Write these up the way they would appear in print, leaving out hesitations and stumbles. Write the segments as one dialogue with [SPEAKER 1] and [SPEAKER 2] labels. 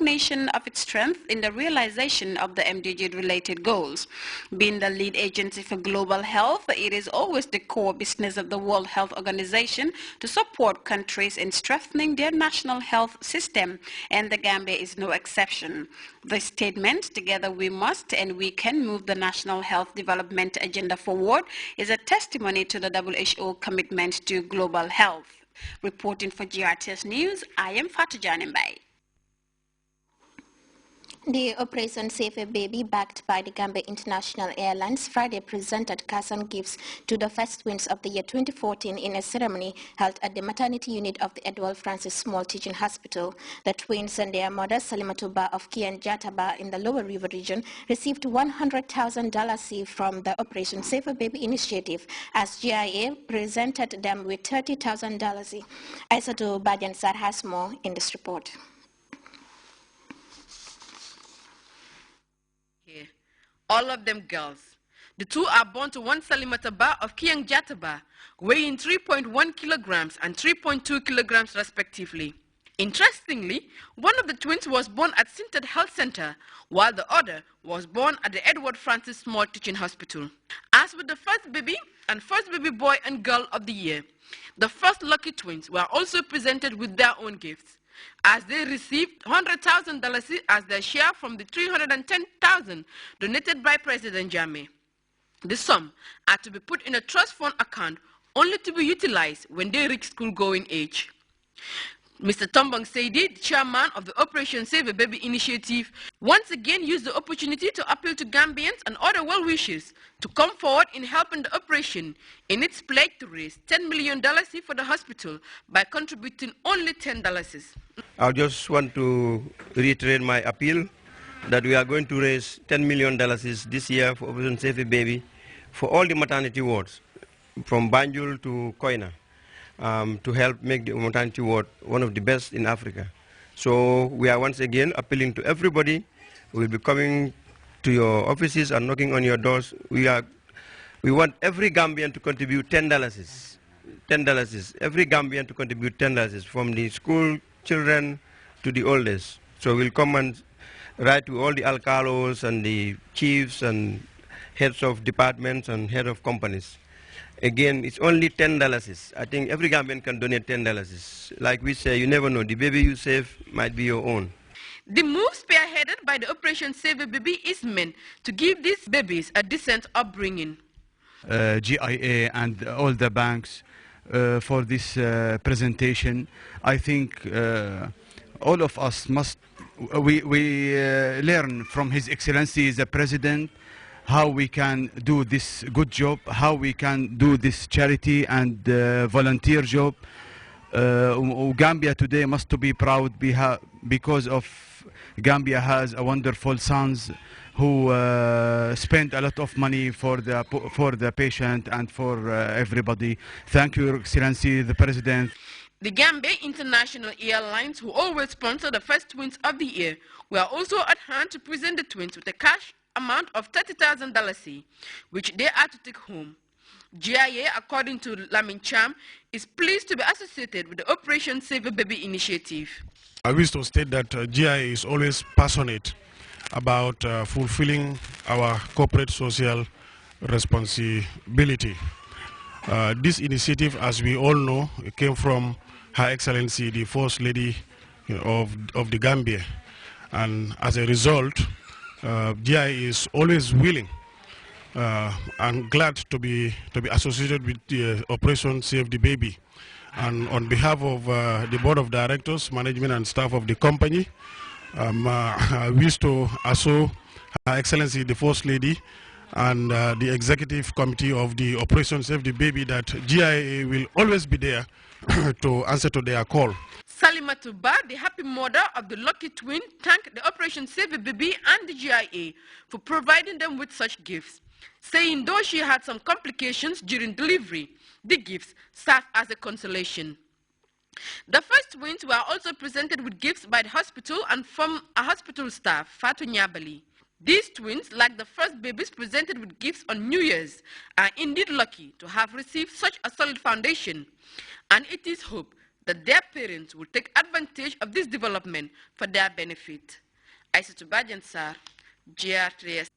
[SPEAKER 1] recognition of its strength in the realization of the MDG-related goals. Being the lead agency for global health, it is always the core business of the World Health Organization to support countries in strengthening their national health system, and the Gambia is no exception. The statement, "Together we must and we can move the national health development agenda forward," is a testimony to the WHO commitment to global health. Reporting for Grts News, I am Fatou Janembai.
[SPEAKER 2] The Operation Save a Baby, backed by the Gambia International Airlines, Friday presented cash and gifts to the first twins of the year 2014 in a ceremony held at the maternity unit of the Edward Francis Small Teaching Hospital. The twins and their mother, Salimatu Ba of Kianjataba in the Lower River region, received $100,000 from the Operation Save a Baby initiative, as GIA presented them with $30,000. Aissatou Bajan Sar has more in this report.
[SPEAKER 3] All of them girls. The two are born to one Salimata Ba of Kiangjataba, weighing 3.1 kilograms and 3.2 kilograms respectively. Interestingly, one of the twins was born at Sinted Health Center, while the other was born at the Edward Francis Small Teaching Hospital. As with the first baby and first baby boy and girl of the year, the first lucky twins were also presented with their own gifts, as they received $100,000 as their share from the $310,000 donated by President Jammeh. The sum are to be put in a trust fund account only to be utilized when they reach school-going age. Mr. Tombong Seidi, the chairman of the Operation Save a Baby initiative, once again used the opportunity to appeal to Gambians and other well-wishers to come forward in helping the operation in its pledge to raise $10 million for the hospital by contributing only $10.
[SPEAKER 4] I just want to reiterate my appeal that we are going to raise $10 million this year for Operation Save a Baby for all the maternity wards, from Banjul to Koina. To help make the maternity ward one of the best in Africa. So we are once again appealing to everybody who will be coming to your offices and knocking on your doors. We want every Gambian to contribute $10. $10. Every Gambian to contribute $10, from the school children to the oldest. So we'll come and write to all the alcalos and the chiefs and heads of departments and head of companies. Again, it's only $10. I think every Gambian can donate $10. Like we say, you never know. The baby you save might be your own.
[SPEAKER 3] The move, spearheaded by the Operation Save a Baby, is meant to give these babies a decent upbringing.
[SPEAKER 5] GIA and all the banks for this presentation. I think all of us must learn from His Excellency the President how we can do this good job, how we can do this charity and volunteer job. Gambia today must to be proud because of Gambia has a wonderful sons who spend a lot of money for the patient and for everybody. Thank you, Your Excellency, the President.
[SPEAKER 3] The Gambia International Airlines, who always sponsor the first twins of the year, were also at hand to present the twins with a cash amount of $30,000, which they are to take home. GIA, according to Lamin Cham, is pleased to be associated with the Operation Save a Baby initiative.
[SPEAKER 6] I wish to state that GIA is always passionate about fulfilling our corporate social responsibility. This initiative, as we all know, came from Her Excellency, the First Lady of the Gambia. And as a result, GIA is always willing and glad to be associated with the Operation Save the Baby. And on behalf of the Board of Directors, management and staff of the company, I wish to assure Her Excellency the First Lady and the Executive Committee of the Operation Save the Baby that GIA will always be there to answer to their call.
[SPEAKER 3] Salimatu Ba, the happy mother of the lucky twin, thanked the Operation Save a Baby and the GIA for providing them with such gifts, saying though she had some complications during delivery, the gifts served as a consolation. The first twins were also presented with gifts by the hospital and from a hospital staff, Fatou Nyabali. These twins, like the first babies presented with gifts on New Year's, are indeed lucky to have received such a solid foundation, and it is hoped that their parents will take advantage of this development for their benefit. Aissatou Badiane Sarr, Grts.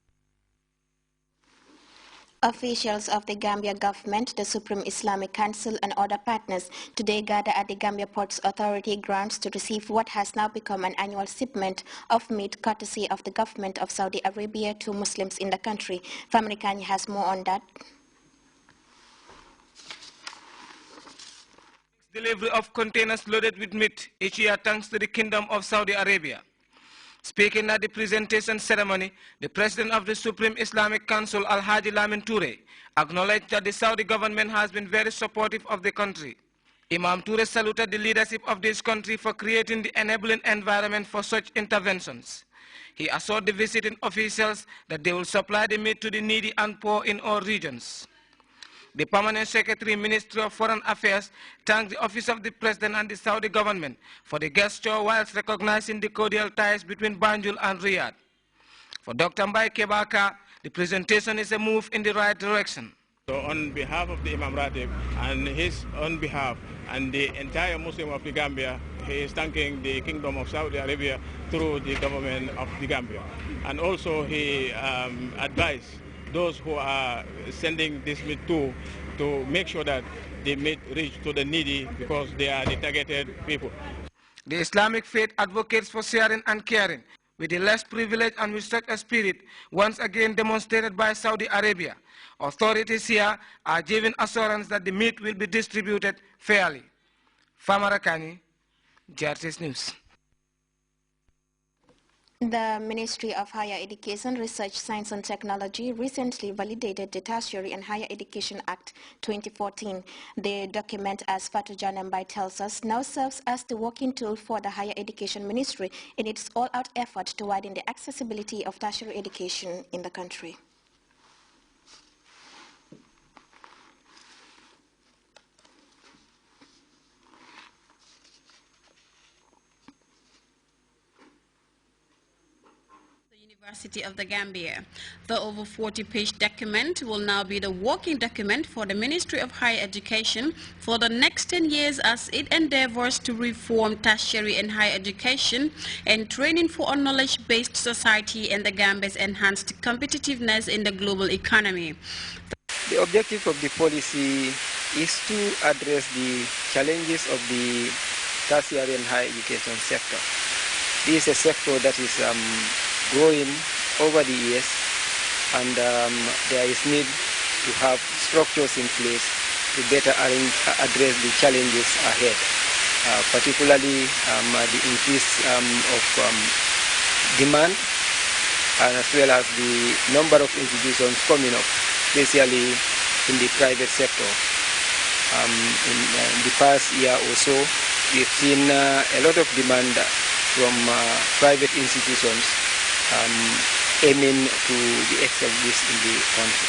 [SPEAKER 2] Officials of the Gambia government, the Supreme Islamic Council and other partners today gather at the Gambia Ports Authority grounds to receive what has now become an annual shipment of meat courtesy of the government of Saudi Arabia to Muslims in the country. Family Kanye has more on that.
[SPEAKER 7] Delivery of containers loaded with meat each year thanks to the Kingdom of Saudi Arabia. Speaking at the presentation ceremony, the President of the Supreme Islamic Council, Al-Haji Lamin Toure, acknowledged that the Saudi government has been very supportive of the country. Imam Toure saluted the leadership of this country for creating the enabling environment for such interventions. He assured the visiting officials that they will supply the meat to the needy and poor in all regions. The Permanent Secretary, Ministry of Foreign Affairs, thanked the Office of the President and the Saudi government for the gesture whilst recognizing the cordial ties between Banjul and Riyadh. For Dr. Mbai Kebaka, the presentation is a move in the right direction.
[SPEAKER 8] So on behalf of the Imam Ratib and his own behalf and the entire Muslim of the Gambia, he is thanking the Kingdom of Saudi Arabia through the government of the Gambia. And also he advised those who are sending this meat to make sure that the meat reach to the needy because they are the targeted people.
[SPEAKER 7] The Islamic faith advocates for sharing and caring with the less privileged and with such a spirit once again demonstrated by Saudi Arabia. Authorities here are giving assurance that the meat will be distributed fairly. Famara Kani, Grts News.
[SPEAKER 2] The Ministry of Higher Education, Research, Science and Technology recently validated the Tertiary and Higher Education Act 2014. The document, as Fatou Janembai tells us, now serves as the working tool for the Higher Education Ministry in its all-out effort to widen the accessibility of tertiary education in the country.
[SPEAKER 1] University of the Gambia. The over 40-page document will now be the working document for the Ministry of Higher Education for the next 10 years as it endeavors to reform tertiary and higher education and training for a knowledge-based society and the Gambia's enhanced competitiveness in the global economy.
[SPEAKER 9] The objective of the policy is to address the challenges of the tertiary and higher education sector. This is a sector that is growing over the years, and there is need to have structures in place to better address the challenges ahead, particularly the increase of demand, and as well as the number of institutions coming up, especially in the private sector. In the past year or so, we've seen a lot of demand from private institutions aiming to be established in the country.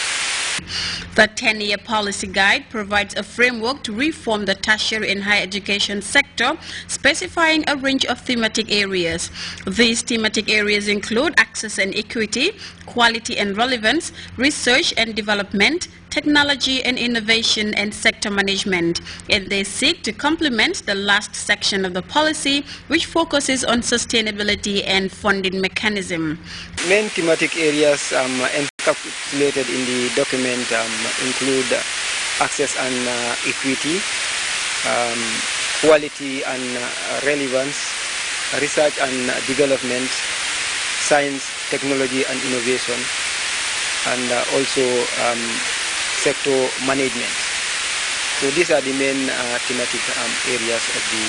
[SPEAKER 1] The 10-year policy guide provides a framework to reform the tertiary and higher education sector, specifying a range of thematic areas. These thematic areas include access and equity, quality and relevance, research and development, technology and innovation, and sector management, and they seek to complement the last section of the policy, which focuses on sustainability and funding mechanism.
[SPEAKER 9] Main thematic areas encapsulated in the document include access and equity, quality and relevance, research and development, science, technology and innovation, and also sector management. So these are the main thematic areas of the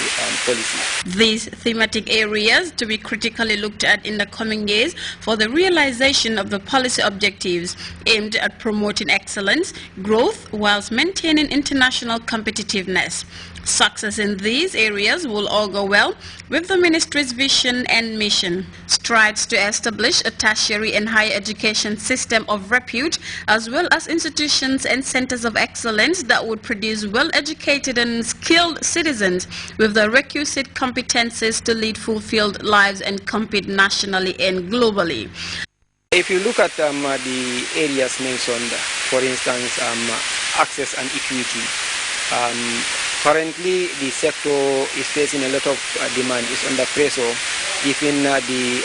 [SPEAKER 9] policy.
[SPEAKER 1] These thematic areas to be critically looked at in the coming years for the realization of the policy objectives aimed at promoting excellence, growth, whilst maintaining international competitiveness. Success in these areas will all go well with the Ministry's vision and mission. Strides to establish a tertiary and higher education system of repute, as well as institutions and centers of excellence that would produce well-educated and skilled citizens with the requisite competences to lead fulfilled lives and compete nationally and globally.
[SPEAKER 9] If you look at the areas mentioned, for instance, access and equity, Currently, the sector is facing a lot of demand, is under pressure, given the